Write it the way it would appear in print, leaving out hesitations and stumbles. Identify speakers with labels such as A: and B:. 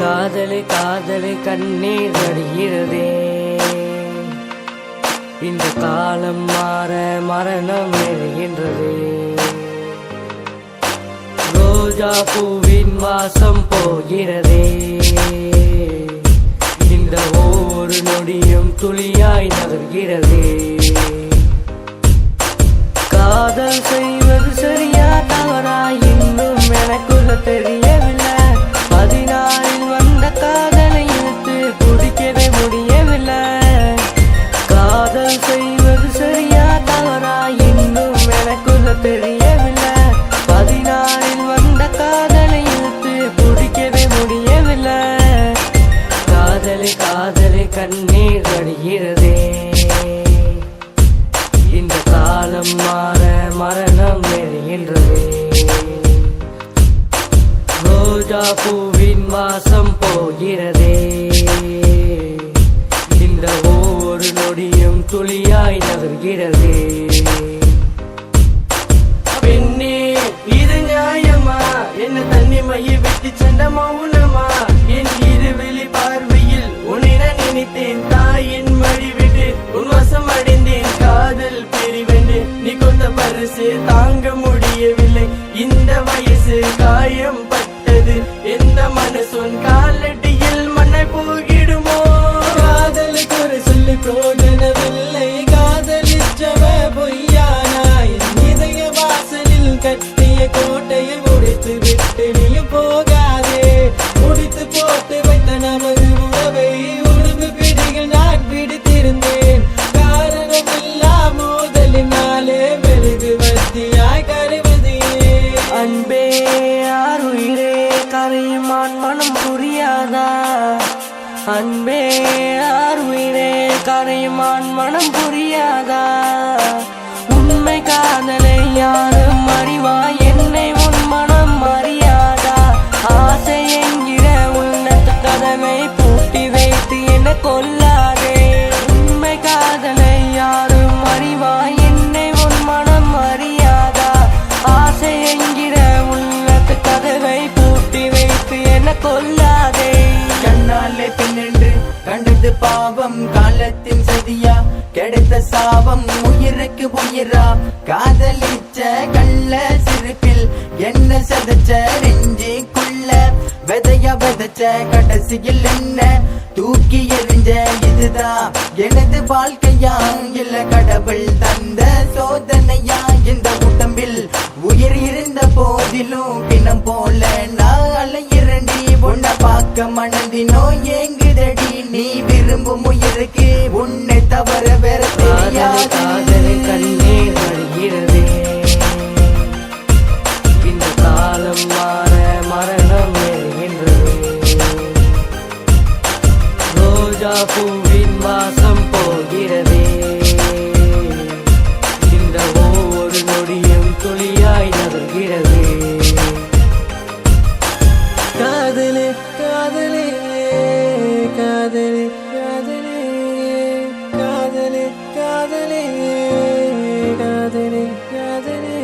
A: காதலை காதலை கண்ணீர் வடிகிறதே. இந்த காலம் மாற மரணம் எழுகின்றது. ரோஜா பூவின் வாசம் போகிறதே. இந்த ஒவ்வொரு நொடியும் துளியாய் நகர்கிறதே. காதல் செய்வது சரியா தவறா இன்னும் எனக்குள்ள தெரியவில்லை. 16 வந்த காதலை இழுத்து குடிக்கவே முடியவில்லை. காதல் செய்வது சரியா தவறா இன்னும் எனக்குள்ள தெரியவில்லை. 16 வந்த காதலை இழுத்து குடிக்கவே முடியவில்லை. காதலை காதலை கண்ணீர் வடிகிறதே. இந்த காலம் மாற மரணம் எழுகின்றது. ரோஜா பூவின் வாசம் போகிறதே. இந்த ஒவ்வொரு நொடியும் துளியாய் நகர்கிறதே. பெண்ணே இது நியாயமா? என்ன தனிமையை விட்டு சென்ற மௌனமா? என் இருவெளி பார்வையில் உன்னை நான் நினைத்தேன். தாயின் மடி விட்டு உன் வசம் அடைந்தேன். காதல் பிரிவென்று நீ கொண்ட பரிசு தாங்க முடியவில்லை. இந்த வயசு காயம் பட்டது. எந்த மனசுன் காலடியில் மண்ணை போகிடுமோ?
B: காதலுக்கு ஒரு சொல்லி பிரோஜனமில்லை. காதலிச்சவ பொய்யானா? என் இதய வாசலில் கட்டிய கோட்டையை முடித்து விட்டு நீயும் போகாதே. முடித்து போட்டு வைத்த நமது உறவை உடும்பு பிடிகள் நான் பிடித்திருந்தேன். காரணமில்லா மோதலினாலே மெழுகு வத்தியாய் கரைவதே.
A: அன்பே ஆருயிரே கரையுமான் மனம் புரியாதா? அன்பே ஆருயிரே கரையுமான் மனம் புரியாதா? உண்மை காதலை யாரும் அறிவா? என்னை உன் மனம் அறியாதா? ஆசை என்கிற உள்ளத்து கதவை பூட்டி வைத்து என்ன கொல்லாதே. உண்மை காதலை யாரும் அறிவா? என்னை உன் மனம் அறியாதா? ஆசை என்கிற உள்ளத்து கதவை பூட்டி வைத்து என்ன கொல்லாதே.
B: கண்ணாலே பின்னென்று கண்டது பாவம். காலத்தின் சதியா கிடைத்த சாபம். உயிருக்கு உயிரா காதலிச்ச கள்ள சிரிப்பில் என்ன சதச்ச நெஞ்சுக்குள்ள விதையா விதைச்ச கடைசியில் என்ன தூக்கி எறிஞ்ச. இதுதான் எனது வாழ்க்கையா இல்ல கடவுள் தந்த சோதனையா? இந்த உடம்பில் உயிர் இருந்த போதிலும் பின்னம் போல நான் அலையிரண்டி. உன்னை பார்க்க மனதினோ ஏங்குதடி. நீ விரும்பும் உயிருக்கு உன்னை தவற வேற தெரியாது.
A: காதலை கண்ணீர் வடிகிறதே. இந்த காலம் மாற மரணம் எழுகின்றது. ரோஜா பூவின் வாசம் போகிறதே. இந்த ஒவ்வொரு நொடியும் துளியாய் நகர்கிறதே.
B: காதலே காதலே காதலே காதலே காதலே காதலே காதலே காதலே